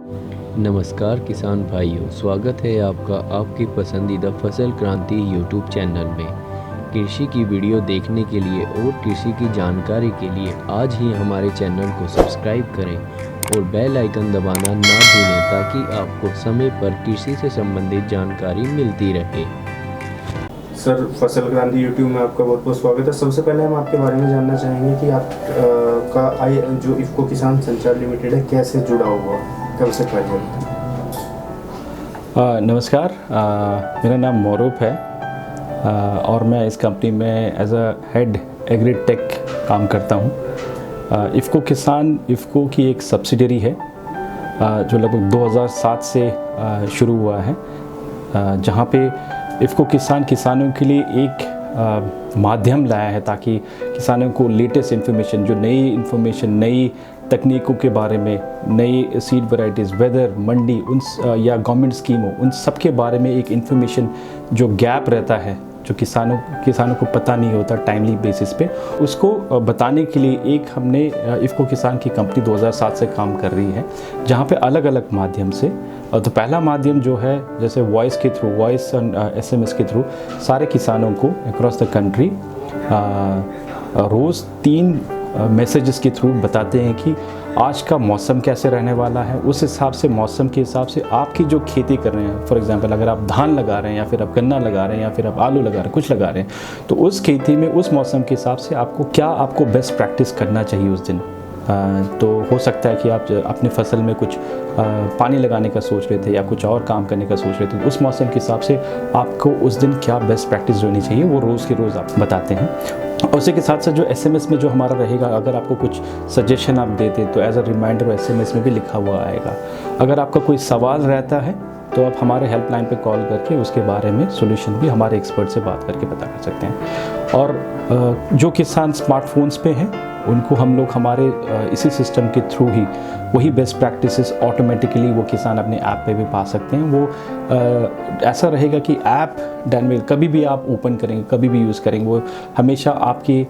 नमस्कार किसान भाइयों, स्वागत है आपका आपकी पसंदीदा फसल क्रांति यूट्यूब चैनल में। कृषि की वीडियो देखने के लिए और कृषि की जानकारी के लिए आज ही हमारे चैनल को सब्सक्राइब करें और बेल आइकन दबाना ना भूलें ताकि आपको समय पर कृषि से संबंधित जानकारी मिलती रहे। सर, फसल क्रांति यूट्यूब में आपका बहुत बहुत स्वागत है। सबसे पहले हम आपके बारे में जानना चाहेंगे कि आपका जो इफ़को किसान संचार लिमिटेड है कैसे जुड़ा हुआ, कब से पहले? नमस्कार, मेरा नाम मौरूफ है और मैं इस कंपनी में एज अ हेड एग्रीटेक काम करता हूँ। इफ़को किसान इफ़को की एक सब्सिडरी है जो लगभग 2007 से शुरू हुआ है, जहाँ पे इफ़को किसान किसानों के लिए एक माध्यम लाया है ताकि किसानों को लेटेस्ट इन्फॉर्मेशन, जो नई इन्फॉर्मेशन, नई तकनीकों के बारे में, नई सीड वैरायटीज़, वेदर, मंडी, या गवर्नमेंट स्कीमों, उन सब के बारे में एक इन्फॉर्मेशन जो गैप रहता है, जो किसानों को पता नहीं होता टाइमली बेसिस पे, उसको बताने के लिए एक हमने इफ़को किसान की कंपनी 2007 से काम कर रही है, जहाँ पे अलग अलग माध्यम से। तो पहला माध्यम जो है, जैसे वॉइस के थ्रू, वॉइस एंड SMS के थ्रू सारे किसानों को अक्रॉस द कंट्री रोज़ 3 मैसेजेस के थ्रू बताते हैं कि आज का मौसम कैसे रहने वाला है। उस हिसाब से, मौसम के हिसाब से आपकी जो खेती कर रहे हैं, फॉर एग्जांपल अगर आप धान लगा रहे हैं या फिर आप गन्ना लगा रहे हैं या फिर आप आलू लगा रहे हैं, कुछ लगा रहे हैं, तो उस खेती में उस मौसम के हिसाब से आपको बेस्ट प्रैक्टिस करना चाहिए उस दिन। तो हो सकता है कि आप अपने फसल में कुछ पानी लगाने का सोच रहे थे या कुछ और काम करने का सोच रहे थे, उस मौसम के हिसाब से आपको उस दिन क्या बेस्ट प्रैक्टिस होनी चाहिए, वो रोज़ के रोज़ आप बताते हैं। और उसी के साथ साथ जो SMS में जो हमारा रहेगा, अगर आपको कुछ सजेशन आप देते तो एज अ रिमाइंडर SMS में भी लिखा हुआ आएगा। अगर आपका कोई सवाल रहता है तो आप हमारे हेल्पलाइन पे कॉल करके उसके बारे में सॉल्यूशन भी हमारे एक्सपर्ट से बात करके पता कर सकते हैं। और जो किसान स्मार्टफोन्स पे हैं, उनको हम लोग हमारे इसी सिस्टम के थ्रू ही वही बेस्ट प्रैक्टिसेस ऑटोमेटिकली वो किसान अपने ऐप पे भी पा सकते हैं। वो ऐसा रहेगा कि ऐप डायनेमिक कभी भी आप ओपन करेंगे, कभी भी यूज़ करेंगे, वो हमेशा आपकी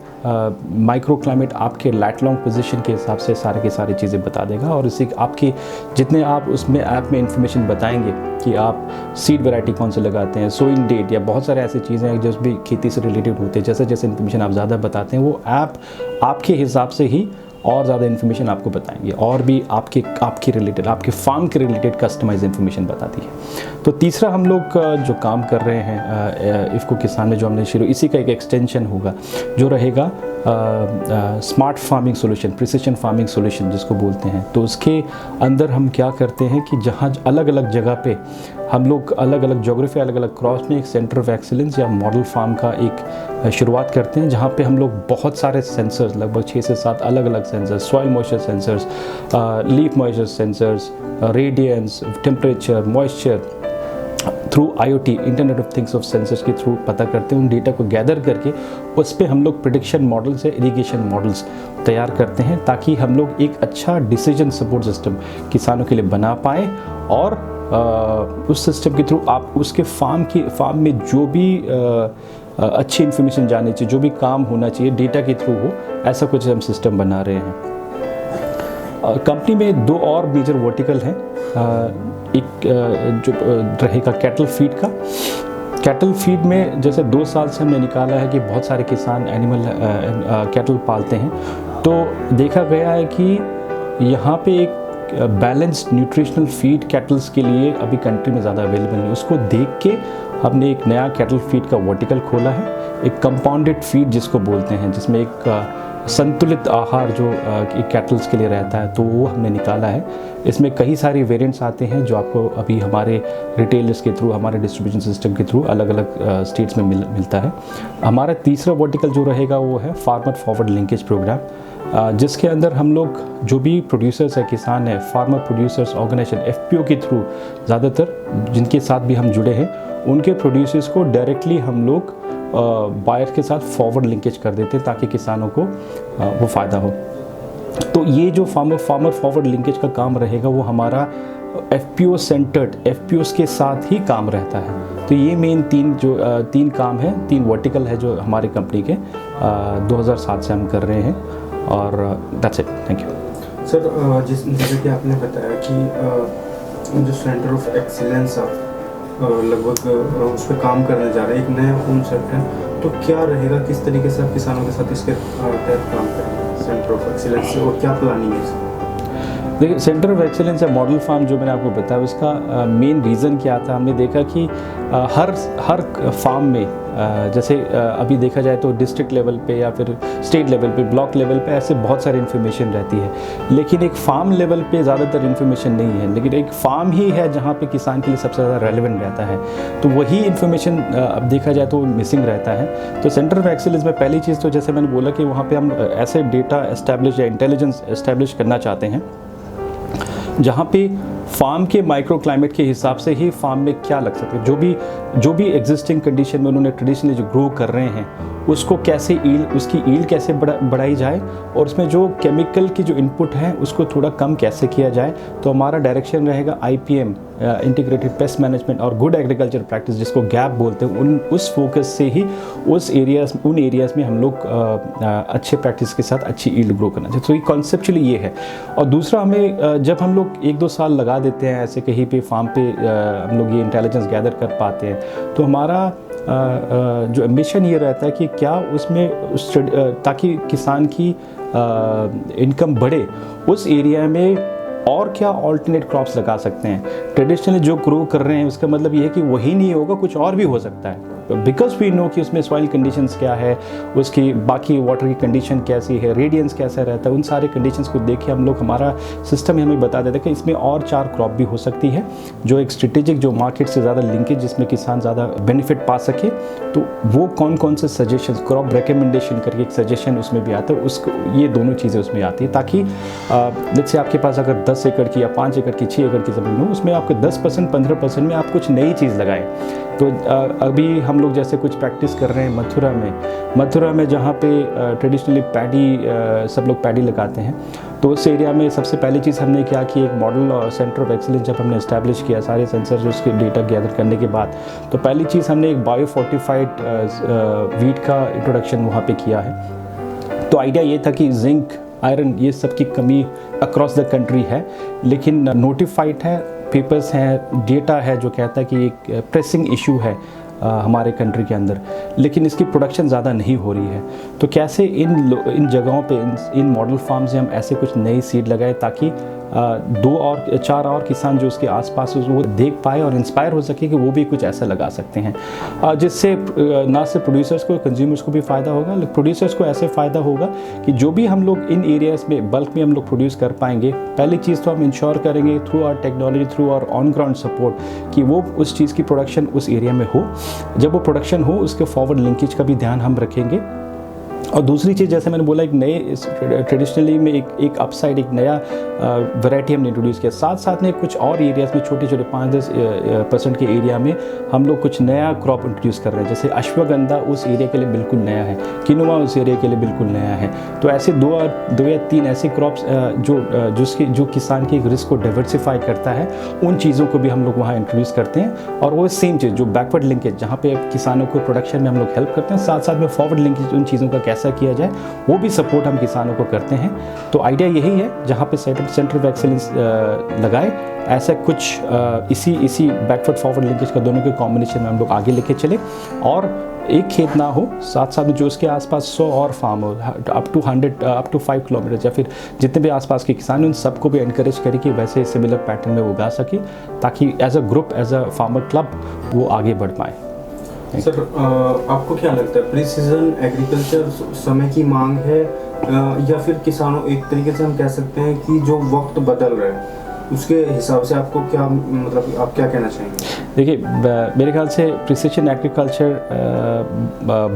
माइक्रो क्लाइमेट, आपके लाइट लॉन्ग पोजीशन के हिसाब से सारे की सारी चीज़ें बता देगा। और इसी आपकी जितने आप उसमें ऐप में इंफॉर्मेशन बताएंगे कि आप सीड वैरायटी कौन से लगाते हैं, सोइंग डेट, या बहुत सारे ऐसी चीज़ें हैं जो भी खेती से रिलेटेड होते हैं, जैसे जैसे इन्फॉर्मेशन आप ज़्यादा बताते हैं, वो ऐप आपके हिसाब से ही और ज़्यादा इन्फॉर्मेशन आपको बताएंगे और भी आपके रिलेटेड, आपके फार्म के रिलेटेड कस्टमाइज इन्फॉर्मेशन बताती है। तो तीसरा हम लोग जो काम कर रहे हैं इफ़को किसान में, जो हमने शुरू, इसी का एक एक्सटेंशन होगा जो रहेगा smart farming solution, precision farming solution जिसको बोलते हैं। तो उसके अंदर हम क्या करते हैं कि जहाँ अलग अलग जगह पे हम लोग अलग अलग ज्योग्राफी, अलग अलग क्रॉस में एक सेंटर ऑफ एक्सीलेंस या मॉडल फार्म का एक शुरुआत करते हैं, जहाँ पे हम लोग बहुत सारे सेंसर्स, लगभग 6 से 7 अलग अलग sensors, soil moisture sensors, leaf moisture sensors, radiance, temperature, moisture, through IoT, internet of things of sensors के थ्रू पता करते हैं। उन डेटा को गैदर करके उस पर हम लोग प्रेडिक्शन मॉडल्स या इरिगेशन मॉडल्स तैयार करते हैं, ताकि हम लोग एक अच्छा डिसीजन सपोर्ट सिस्टम किसानों के लिए बना पाएँ। और उस सिस्टम के थ्रू आप उसके फार्म में जो भी अच्छी इन्फॉर्मेशन जाननी चाहिए, जो भी काम होना चाहिए डेटा के थ्रू हो, ऐसा कुछ हम सिस्टम बना रहे हैं। कंपनी में 2 और मेजर वर्टिकल हैं। एक जो रहेगा कैटल फीड का। कैटल फीड में जैसे 2 साल से हमने निकाला है कि बहुत सारे किसान कैटल पालते हैं, तो देखा गया है कि यहाँ पे एक बैलेंस्ड न्यूट्रिशनल फीड कैटल्स के लिए अभी कंट्री में ज़्यादा अवेलेबल नहीं। उसको देख के हमने एक नया कैटल फीड का वर्टिकल खोला है, एक कंपाउंडेड फीड जिसको बोलते हैं, जिसमें एक संतुलित आहार जो कैटल्स के लिए रहता है, तो वो हमने निकाला है। इसमें कई सारे वेरिएंट्स आते हैं जो आपको अभी हमारे रिटेलर्स के थ्रू, हमारे डिस्ट्रीब्यूशन सिस्टम के थ्रू अलग अलग स्टेट्स में मिलता है। हमारा तीसरा वर्टिकल जो रहेगा वो है फार्मर फॉरवर्ड लिंकेज प्रोग्राम, जिसके अंदर हम लोग जो भी प्रोड्यूसर्स है, किसान है, फार्मर प्रोड्यूसर्स ऑर्गेनाइजेशन FPO के थ्रू ज़्यादातर जिनके साथ भी हम जुड़े हैं, उनके प्रोड्यूसर्स को डायरेक्टली हम लोग बायर के साथ फॉरवर्ड लिंकेज कर देते हैं ताकि किसानों को वो फ़ायदा हो। तो ये जो फार्मर फॉरवर्ड लिंकेज का काम रहेगा वो हमारा FPO सेंटर्ड FPOs के साथ ही काम रहता है। तो ये मेन 3 काम है, 3 वर्टिकल है जो हमारी कंपनी के 2007 से हम कर रहे हैं। और that's it, thank you. Sir, जैसे कि आपने बताया कि जो सेंटर ऑफ एक्सीलेंस आप लगभग उस पर काम करने जा रहे हैं, एक नया कॉन्सेप्ट है, तो क्या रहेगा, किस तरीके से आप किसानों के साथ इसके तहत काम करेंगे सेंटर ऑफ एक्सीलेंस से, और क्या प्लानिंग है इसकी? देखिए, सेंटर ऑफ एक्सीलेंस या मॉडल फार्म जो मैंने आपको बताया उसका मेन रीज़न क्या था। हमने देखा कि हर फार्म में जैसे अभी देखा जाए तो डिस्ट्रिक्ट लेवल पे या फिर स्टेट लेवल पे, ब्लॉक लेवल पे ऐसे बहुत सारी इन्फॉर्मेशन रहती है, लेकिन एक फार्म लेवल पे ज़्यादातर इन्फॉर्मेशन नहीं है। लेकिन एक फार्म ही है जहाँ पे किसान के लिए सबसे ज़्यादा रेलेवेंट रहता है, तो वही इन्फॉर्मेशन अब देखा जाए तो मिसिंग रहता है। तो सेंटर ऑफ एक्सीलेंस में पहली चीज़ तो जैसे मैंने बोला कि वहाँ पर हम ऐसे डेटा एस्टैब्लिश या इंटेलिजेंस एस्टैब्लिश करना चाहते हैं जहाँ पे फार्म के माइक्रो क्लाइमेट के हिसाब से ही फार्म में क्या लग सकता है, जो भी एग्जिस्टिंग कंडीशन में उन्होंने ट्रेडिशनली जो ग्रो कर रहे हैं उसको कैसे उसकी ईल्ड कैसे बढ़ाई जाए, और उसमें जो केमिकल की जो इनपुट है उसको थोड़ा कम कैसे किया जाए। तो हमारा डायरेक्शन रहेगा IPM, इंटीग्रेटेड पेस्ट मैनेजमेंट और गुड एग्रीकल्चर प्रैक्टिस, जिसको गैप बोलते हैं, उस फोकस से ही उन एरियाज़ में हम लोग अच्छे प्रैक्टिस के साथ अच्छी ईल्ड ग्रो करना चाहिए। तो ये कॉन्सेप्चुअली ये है। और दूसरा, हमें जब हम लोग 1-2 साल लगा देते हैं ऐसे कहीं पे फार्म पे हम लोग ये इंटेलिजेंस गैदर कर पाते हैं, तो हमारा जो एम्बिशन ये रहता है कि क्या उसमें ताकि किसान की इनकम बढ़े, उस एरिया में और क्या ऑल्टरनेट क्रॉप्स लगा सकते हैं। ट्रेडिशनली जो ग्रो कर रहे हैं उसका मतलब ये है कि वही नहीं होगा, कुछ और भी हो सकता है, बिकॉज वी नो कि उसमें सॉइल कंडीशंस क्या है, उसकी बाकी वाटर की कंडीशन कैसी है, रेडियंस कैसा रहता है, उन सारे कंडीशंस को देख के हम लोग, हमारा सिस्टम हमें बता देता है कि इसमें और 4 क्रॉप भी हो सकती है, जो एक स्ट्रेटेजिक, जो मार्केट से ज़्यादा लिंकेज, जिसमें किसान ज़्यादा बेनिफिट पा सके। तो वो कौन से सजेशन, क्रॉप रिकमेंडेशन करके एक सजेशन उसमें भी आता है, उसको ये दोनों चीज़ें उसमें आती है, ताकि लेट्स से आपके पास अगर 10 एकड़ की या 5 एकड़ की 6 एकड़ की ज़मीन हो, उसमें आपके 10% 15% में आप कुछ नई चीज़ लगाएं। तो अभी हम लोग जैसे कुछ प्रैक्टिस कर रहे हैं मथुरा में जहाँ पे ट्रेडिशनली पैडी, सब लोग पैडी लगाते हैं, तो उस एरिया में सबसे पहली चीज़ हमने क्या की, एक मॉडल और सेंटर ऑफ एक्सीलेंस जब हमने इस्टेब्लिश किया, सारे सेंसर उसके डेटा गैदर करने के बाद, तो पहली चीज़ हमने एक बायो फोर्टिफाइड वीट का इंट्रोडक्शन वहाँ पे किया है। तो आइडिया ये था कि जिंक, आयरन, ये सब की कमी अक्रॉस द कंट्री है, लेकिन नोटिफाइड है, पेपर्स हैं, डेटा है जो कहता है कि एक प्रेसिंग इशू है हमारे कंट्री के अंदर, लेकिन इसकी प्रोडक्शन ज़्यादा नहीं हो रही है। तो कैसे इन जगहों पे, इन मॉडल फार्म से हम ऐसे कुछ नई सीड लगाए ताकि 2-4 और किसान जो उसके आसपास वो देख पाए और इंस्पायर हो सके कि वो भी कुछ ऐसा लगा सकते हैं, जिससे ना सिर्फ प्रोड्यूसर्स को, कंज्यूमर्स को भी फ़ायदा होगा, लेकिन प्रोड्यूसर्स को ऐसे फ़ायदा होगा कि जो भी हम लोग इन एरियाज़ में बल्क में हम लोग प्रोड्यूस कर पाएंगे, पहली चीज़ तो हम इंश्योर करेंगे through our technology, through our on ground support, कि वो उस चीज़ की प्रोडक्शन उस एरिया में हो। जब वो प्रोडक्शन हो, उसके फॉरवर्ड लिंकेज का भी ध्यान हम रखेंगे। और दूसरी चीज़, जैसे मैंने बोला, एक नए ट्रेडिशनली में एक अपसाइड, एक नया वैरायटी हमने इंट्रोड्यूस किया। साथ में कुछ और एरियाज़ में, छोटे 5-10% के एरिया में हम लोग कुछ नया क्रॉप इंट्रोड्यूस कर रहे हैं, जैसे अश्वगंधा उस एरिया के लिए बिल्कुल नया है, किनुआ उस एरिया के लिए बिल्कुल नया है। तो ऐसे 2 या 3 ऐसे क्रॉप्स जो किसान के रिस्क को डाइवर्सिफाई करता है, उन चीज़ों को भी हम लोग वहाँ इंट्रोड्यूस करते हैं। और वो सेम चीज़ जो बैकवर्ड लिंकेज, जहाँ पे किसानों को प्रोडक्शन में हम लोग हेल्प करते हैं, साथ में फॉरवर्ड लिंकेज उन चीज़ों का कैसा किया जाए, वो भी सपोर्ट हम किसानों को करते हैं। तो आइडिया यही है, जहाँ पे सेंटर ऑफ एक्सीलेंस लगाए, ऐसा कुछ इसी बैकवर्ड फॉरवर्ड लिंकेज का दोनों के कॉम्बिनेशन में हम लोग आगे लेके चले, और एक खेत ना हो, साथ में जो उसके आसपास 100 और फार्म हो, अप टू 5 किलोमीटर, या फिर जितने भी आसपास के किसान हैं, उन सबको भी एनकरेज करें कि वैसे सिमिलर पैटर्न में उगा सके, ताकि as a group, as a farmer club वो आगे बढ़ पाए। सर, आपको क्या लगता है, प्रिसीजन एग्रीकल्चर समय की मांग है, या फिर किसानों, एक तरीके से हम कह सकते हैं कि जो वक्त बदल रहा है उसके हिसाब से आपको क्या, मतलब आप क्या कहना चाहेंगे? देखिए, मेरे ख्याल से प्रिसिशन एग्रीकल्चर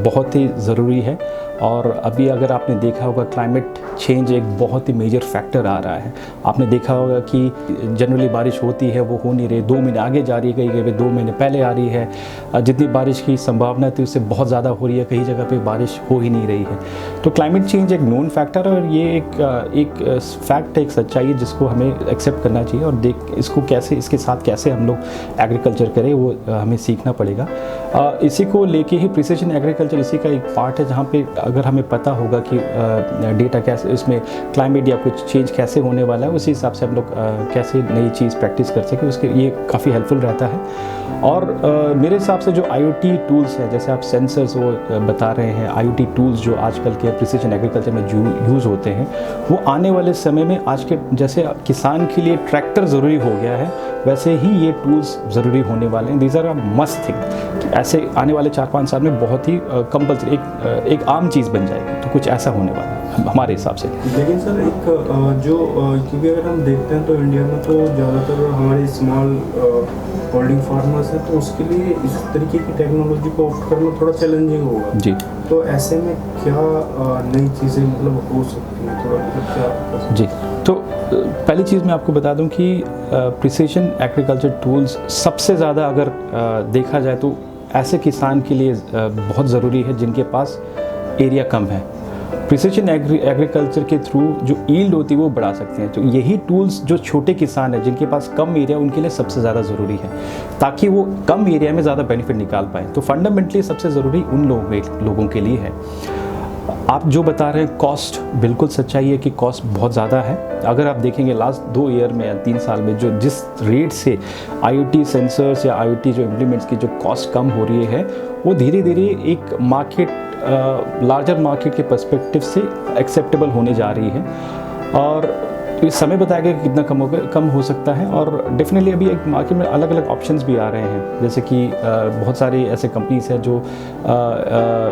बहुत ही ज़रूरी है। और अभी अगर आपने देखा होगा, क्लाइमेट चेंज एक बहुत ही मेजर फैक्टर आ रहा है। आपने देखा होगा कि जनरली बारिश होती है, वो हो नहीं रही, 2 महीने आगे जा रही है, कहीं 2 महीने पहले आ रही है। जितनी बारिश की संभावना थी उससे बहुत ज़्यादा हो रही है, कहीं जगह पे बारिश हो ही नहीं रही है। तो क्लाइमेट चेंज एक नोन फैक्टर है, और ये एक फैक्ट है, एक सच्चाई है जिसको हमें एक्सेप्ट करना चाहिए, और इसके साथ कैसे हम लोग एग्रीकल्चर एग्रीकल्चर करे वो हमें सीखना पड़ेगा। इसी को लेके ही प्रिसिजन एग्रीकल्चर इसी का एक पार्ट है, जहाँ पे अगर हमें पता होगा कि डेटा कैसे, उसमें क्लाइमेट या कुछ चेंज कैसे होने वाला है, उसी हिसाब से हम लोग कैसे नई चीज़ प्रैक्टिस कर सकें, उसके ये काफ़ी हेल्पफुल रहता है। और मेरे हिसाब से जो IoT टूल्स है, जैसे आप सेंसर्स वो बता रहे हैं, IoT टूल्स जो आजकल के प्रिसिजन एग्रीकल्चर में यूज़ होते हैं, वो आने वाले समय में आज के जैसे किसान के लिए ट्रैक्टर ज़रूरी हो गया है, वैसे ही ये टूल्स ज़रूरी होने वाले हैं। These are a must thing. ऐसे आने वाले 4-5 साल में बहुत ही कंपल्सरी एक आम चीज़ बन जाएगी, तो कुछ ऐसा होने वाला है हमारे हिसाब से। लेकिन सर एक क्योंकि अगर हम देखते हैं तो इंडिया में तो ज़्यादातर हमारे स्मॉल होल्डिंग फार्मर्स हैं, तो उसके लिए इस तरीके की टेक्नोलॉजी को ऑप्ट करना थोड़ा चैलेंजिंग होगा जी। तो ऐसे में क्या नई चीज़ें मतलब हो सकती हैं, थोड़ा मतलब क्या जी। तो पहली चीज़ मैं आपको बता दूं कि प्रिसिजन एग्रीकल्चर टूल्स सबसे ज़्यादा अगर देखा जाए तो ऐसे किसान के लिए बहुत ज़रूरी है जिनके पास एरिया कम है। प्रिसिजन एग्रीकल्चर के थ्रू जो ईल्ड होती है वो बढ़ा सकते हैं। तो यही टूल्स जो छोटे किसान हैं जिनके पास कम एरिया, उनके लिए सबसे ज़्यादा ज़रूरी है, ताकि वो कम एरिया में ज़्यादा बेनिफिट निकाल पाएँ। तो फंडामेंटली सबसे ज़रूरी उन लोगों के लिए है। आप जो बता रहे हैं कॉस्ट, बिल्कुल सच्चाई है कि कॉस्ट बहुत ज़्यादा है। अगर आप देखेंगे लास्ट 2 ईयर में या 3 साल में जो जिस रेट से IoT सेंसर्स या IoT जो इम्प्लीमेंट्स की जो कॉस्ट कम हो रही है, वो धीरे धीरे एक मार्केट लार्जर मार्केट के पर्सपेक्टिव से एक्सेप्टेबल होने जा रही है। और इस समय बताया गया कि कितना कम हो सकता है। और डेफिनेटली अभी एक मार्केट में अलग अलग ऑप्शंस भी आ रहे हैं, जैसे कि बहुत सारी ऐसे कंपनीज हैं जो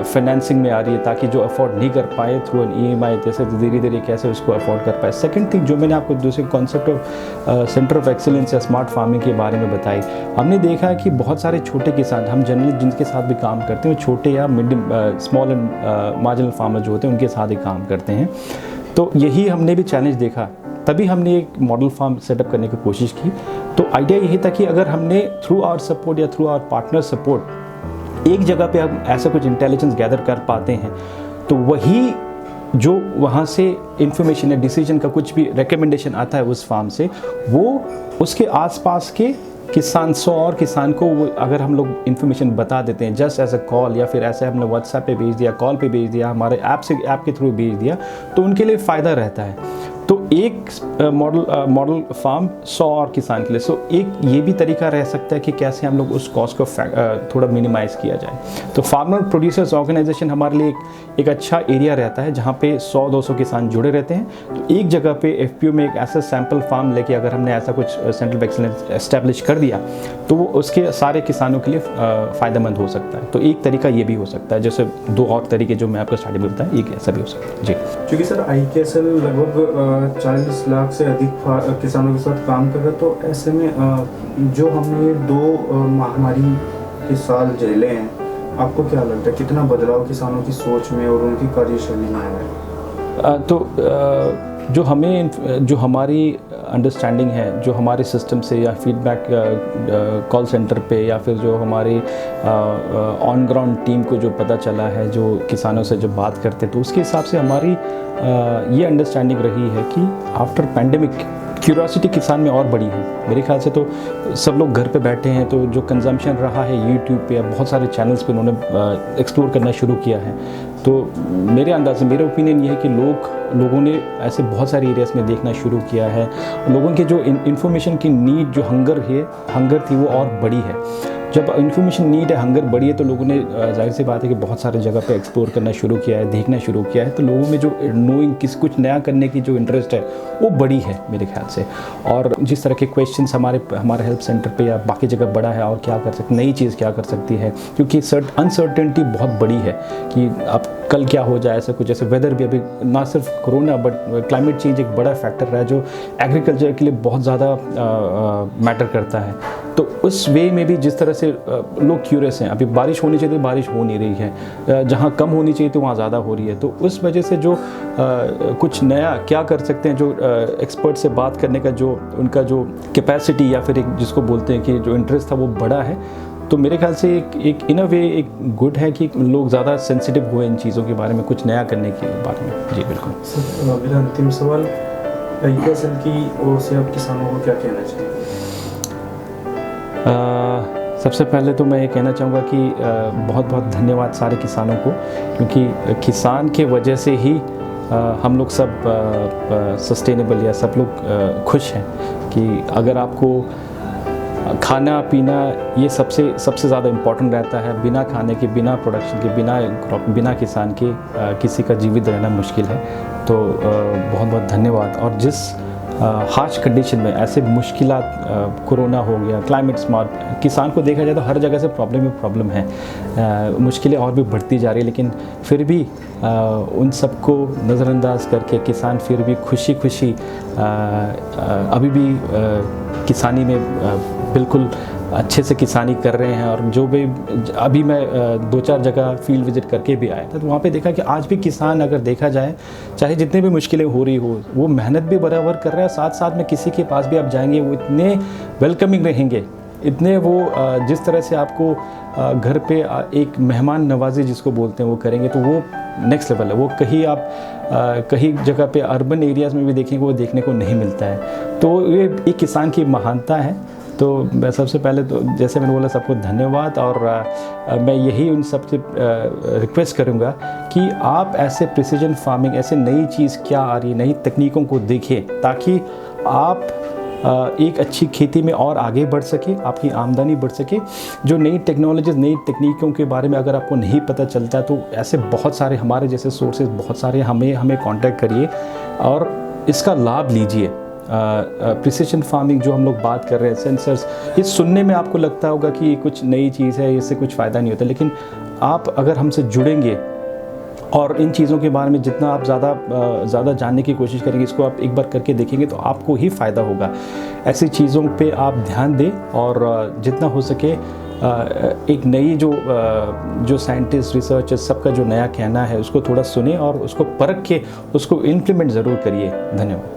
फाइनेंसिंग में आ रही है, ताकि जो अफोर्ड नहीं कर पाए थ्रू एन EMI, जैसे धीरे धीरे कैसे उसको अफोर्ड कर पाए। सेकंड थिंग जो मैंने आपको दूसरे concept of centre of excellence या स्मार्ट फार्मिंग के बारे में बताई, हमने देखा है कि बहुत सारे छोटे किसान, हम जनरली जिनके साथ भी काम करते हैं वो छोटे या medium small and marginal farmer जो होते हैं उनके साथ ही काम करते हैं। तो यही हमने भी चैलेंज देखा, तभी हमने एक मॉडल फार्म सेटअप करने की कोशिश की। तो आइडिया यही था कि अगर हमने थ्रू आवर सपोर्ट या थ्रू आवर पार्टनर सपोर्ट एक जगह पे हम ऐसा कुछ इंटेलिजेंस गैदर कर पाते हैं, तो वही जो वहाँ से इंफॉर्मेशन या डिसीजन का कुछ भी रिकमेंडेशन आता है उस फार्म से, वो उसके आसपास के किसान 100 और किसान को वो अगर हम लोग इन्फॉर्मेशन बता देते हैं जस्ट एज अ कॉल, या फिर ऐसे हमने व्हाट्सएप पे भेज दिया, कॉल पे भेज दिया, हमारे ऐप के थ्रू भेज दिया, तो उनके लिए फ़ायदा रहता है। तो एक मॉडल फार्म 100 और किसान के लिए। सो एक ये भी तरीका रह सकता है कि कैसे हम लोग उस कॉस्ट को थोड़ा मिनिमाइज़ किया जाए। तो फार्मर प्रोड्यूसर्स ऑर्गेनाइजेशन हमारे लिए एक अच्छा एरिया रहता है जहाँ पे 100-200 किसान जुड़े रहते हैं। तो एक जगह पे FPO में एक ऐसा सैम्पल फार्म लेके अगर हमने ऐसा कुछ सेंटर ऑफ एक्सीलेंस एस्टेब्लिश कर दिया, तो वो उसके सारे किसानों के लिए फ़ायदेमंद हो सकता है। तो एक तरीका ये भी हो सकता है, जैसे 2 और तरीके जो मैं आपको स्टार्टिंग में बताया, एक ऐसा भी हो सकता है। जी, क्योंकि सर IKSL लगभग 40 लाख से अधिक किसानों के साथ काम कर रहा है, तो ऐसे में जो हमने 2 महामारी के साल झेले हैं, आपको क्या लगता है कितना बदलाव किसानों की सोच में और उनकी कार्यशैली में आया है? तो जो हमारी अंडरस्टैंडिंग है, जो हमारे सिस्टम से या फीडबैक कॉल सेंटर पे, या फिर जो हमारी ऑन ग्राउंड टीम को जो पता चला है, जो किसानों से जब बात करते हैं, तो उसके हिसाब से हमारी ये अंडरस्टैंडिंग रही है कि आफ्टर पैंडेमिक क्यूरियोसिटी किसान में और बड़ी है। मेरे ख्याल से तो सब लोग घर पे बैठे हैं, तो जो कंजम्पशन रहा है यूट्यूब पे या बहुत सारे चैनल्स पे उन्होंने एक्सप्लोर करना शुरू किया है। तो मेरे अंदाज से, मेरा ओपिनियन ये है कि लोगों ने ऐसे बहुत सारे एरियाज़ में देखना शुरू किया है। लोगों के जो इन्फॉर्मेशन की नीड, जो हंगर थी, वो और बड़ी है। जब इन्फॉर्मेशन नीड है, हंगर बढ़ी है, तो लोगों ने जाहिर सी बात है कि बहुत सारे जगह पे एक्सप्लोर करना शुरू किया है, देखना शुरू किया है। तो लोगों में जो नोइंग कुछ नया करने की जो इंटरेस्ट है वो बड़ी है मेरे ख्याल से। और जिस तरह के क्वेश्चंस हमारे हेल्प सेंटर पे या बाकी जगह बड़ा है, और क्या कर सकते, नई चीज़ क्या कर सकती है, क्योंकि अनसर्टेनिटी बहुत बड़ी है कि अब कल क्या हो जाए। ऐसा कुछ जैसे वेदर भी, अभी ना सिर्फ कोरोना बट क्लाइमेट चेंज एक बड़ा फैक्टर रहा है जो एग्रीकल्चर के लिए बहुत ज़्यादा मैटर करता है। तो उस वे में भी जिस तरह से लोग क्यूरियस हैं, अभी बारिश होनी चाहिए तो बारिश हो नहीं रही है, जहाँ कम होनी चाहिए तो वहाँ ज़्यादा हो रही है। तो उस वजह से जो कुछ नया क्या कर सकते हैं, जो एक्सपर्ट से बात करने का जो उनका जो कैपेसिटी या फिर एक जिसको बोलते हैं कि जो इंटरेस्ट था वो बड़ा है। तो मेरे ख्याल से एक इन अ वे एक गुड है कि लोग ज़्यादा सेंसिटिव हुए इन चीज़ों के बारे में, कुछ नया करने के बारे में। जी बिल्कुल। मेरा अंतिम सवाल, IKSL की ओर से आप किसानों को क्या कहना चाहिए? सबसे पहले तो मैं ये कहना चाहूँगा कि बहुत बहुत धन्यवाद सारे किसानों को, क्योंकि किसान के वजह से ही हम लोग सब सस्टेनेबल या सब लोग खुश हैं। कि अगर आपको खाना पीना ये सबसे ज़्यादा इम्पोर्टेंट रहता है, बिना खाने के, बिना प्रोडक्शन के, बिना किसान के किसी का जीवित रहना मुश्किल है। तो बहुत बहुत धन्यवाद। और जिस हार्श कंडीशन में ऐसे मुश्किलात, कोरोना हो गया, क्लाइमेट स्मार्ट, किसान को देखा जाए तो हर जगह से प्रॉब्लम है, मुश्किलें और भी बढ़ती जा रही है, लेकिन फिर भी उन सबको नज़रअंदाज करके किसान फिर भी खुशी अभी भी किसानी में बिल्कुल अच्छे से किसानी कर रहे हैं। और जो भी अभी मैं 2-4 जगह फील्ड विजिट करके भी आया था, तो वहाँ पे देखा कि आज भी किसान, अगर देखा जाए, चाहे जितने भी मुश्किलें हो रही हो, वो मेहनत भी बराबर कर रहा है। साथ में किसी के पास भी आप जाएंगे वो इतने वेलकमिंग रहेंगे, इतने वो जिस तरह से आपको घर पे एक मेहमान नवाजी जिसको बोलते हैं वो करेंगे, तो वो नेक्स्ट लेवल है। वो कहीं जगह पे अर्बन एरियाज़ में भी देखेंगे वो देखने को नहीं मिलता है। तो ये एक किसान की महानता है। तो मैं सबसे पहले तो जैसे मैंने बोला, सबको धन्यवाद। और मैं यही उन सबसे रिक्वेस्ट करूँगा कि आप ऐसे प्रिसीजन फार्मिंग, ऐसे नई चीज़ क्या आ रही है, नई तकनीकों को देखें, ताकि आप एक अच्छी खेती में और आगे बढ़ सके, आपकी आमदनी बढ़ सके। जो नई टेक्नोलॉजीज़, नई तकनीकों के बारे में अगर आपको नहीं पता चलता, तो ऐसे बहुत सारे हमारे जैसे सोर्सेज बहुत सारे, हमें कांटेक्ट करिए और इसका लाभ लीजिए। प्रिसिशन फार्मिंग जो हम लोग बात कर रहे हैं, सेंसर्स, ये सुनने में आपको लगता होगा कि ये कुछ नई चीज़ है, इससे कुछ फ़ायदा नहीं होता, लेकिन आप अगर हमसे जुड़ेंगे और इन चीज़ों के बारे में जितना आप ज़्यादा जानने की कोशिश करेंगे, इसको आप एक बार करके देखेंगे तो आपको ही फ़ायदा होगा। ऐसी चीज़ों पे आप ध्यान दें और जितना हो सके एक नई जो साइंटिस्ट, रिसर्चर्स, सबका जो नया कहना है उसको थोड़ा सुने और उसको परख के उसको इम्प्लीमेंट ज़रूर करिए। धन्यवाद।